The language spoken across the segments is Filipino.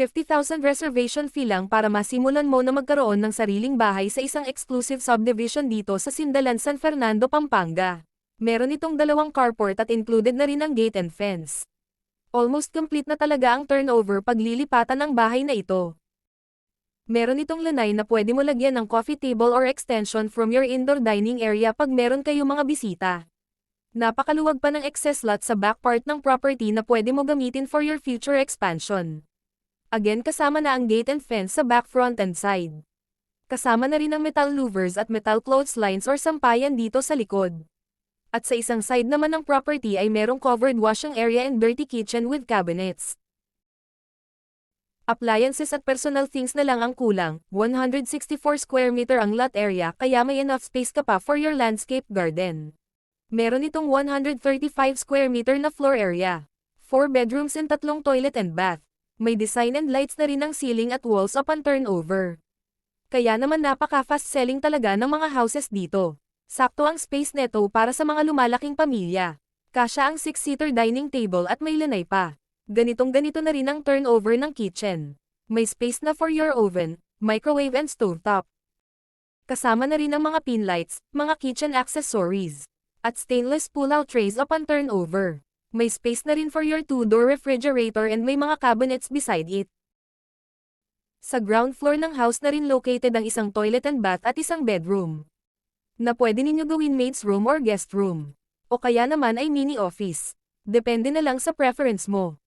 50,000 reservation fee lang para masimulan mo na magkaroon ng sariling bahay sa isang exclusive subdivision dito sa Sindalan, San Fernando, Pampanga. Meron itong 2 carport at included na rin ang gate and fence. Almost complete na talaga ang turnover paglilipatan ng bahay na ito. Meron itong lanay na pwede mo lagyan ng coffee table or extension from your indoor dining area pag meron kayong mga bisita. Napakaluwag pa ng excess lot sa back part ng property na pwede mo gamitin for your future expansion. Again, kasama na ang gate and fence sa back, front and side. Kasama na rin ang metal louvers at metal clotheslines or sampayan dito sa likod. At sa isang side naman ng property ay merong covered washing area and dirty kitchen with cabinets. Appliances at personal things na lang ang kulang. 164 square meter ang lot area kaya may enough space ka pa for your landscape garden. Meron itong 135 square meter na floor area. 4 bedrooms and 3 toilet and bath. May design and lights na rin ang ceiling at walls upon turnover. Kaya naman napaka-fast selling talaga ng mga houses dito. Sakto ang space neto para sa mga lumalaking pamilya. Kasya ang 6-seater dining table at may lanay pa. Ganitong-ganito na rin ang turnover ng kitchen. May space na for your oven, microwave and stovetop. Kasama na rin ang mga pin lights, mga kitchen accessories, at stainless pull-out trays upon turnover. May space na rin for your 2-door refrigerator and may mga cabinets beside it. Sa ground floor ng house na rin located ang isang toilet and bath at isang bedroom, na pwede ninyo gawin maid's room or guest room. O kaya naman ay mini office. Depende na lang sa preference mo.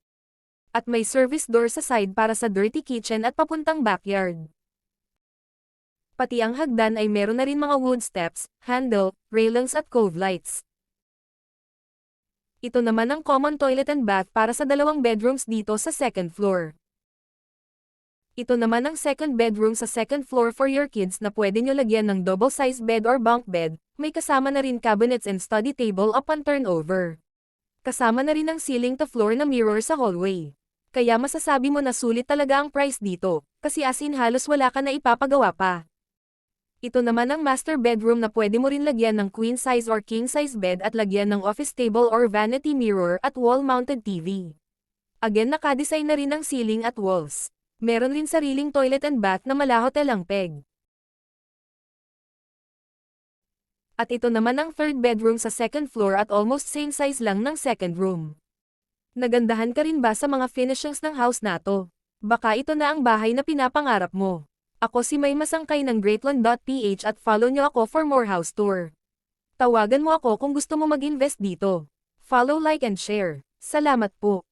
At may service door sa side para sa dirty kitchen at papuntang backyard. Pati ang hagdan ay meron na rin mga wood steps, handle, railings at cove lights. Ito naman ang common toilet and bath para sa 2 bedrooms dito sa second floor. Ito naman ang second bedroom sa second floor for your kids na pwede nyo lagyan ng double-size bed or bunk bed, may kasama na rin cabinets and study table upon turnover. Kasama na rin ang ceiling to floor na mirror sa hallway. Kaya masasabi mo na sulit talaga ang price dito, kasi as in halos wala ka na ipapagawa pa. Ito naman ang master bedroom na pwede mo rin lagyan ng queen size or king size bed at lagyan ng office table or vanity mirror at wall-mounted TV. Again, nakadesign na rin ang ceiling at walls. Meron rin sariling toilet and bath na malahotel ang peg. At ito naman ang third bedroom sa second floor at almost same size lang ng second room. Nagandahan ka rin ba sa mga finishings ng house na to? Baka ito na ang bahay na pinapangarap mo. Ako si May Masangkay ng Greatland.ph at follow nyo ako for more house tour. Tawagan mo ako kung gusto mo mag-invest dito. Follow, like and share. Salamat po.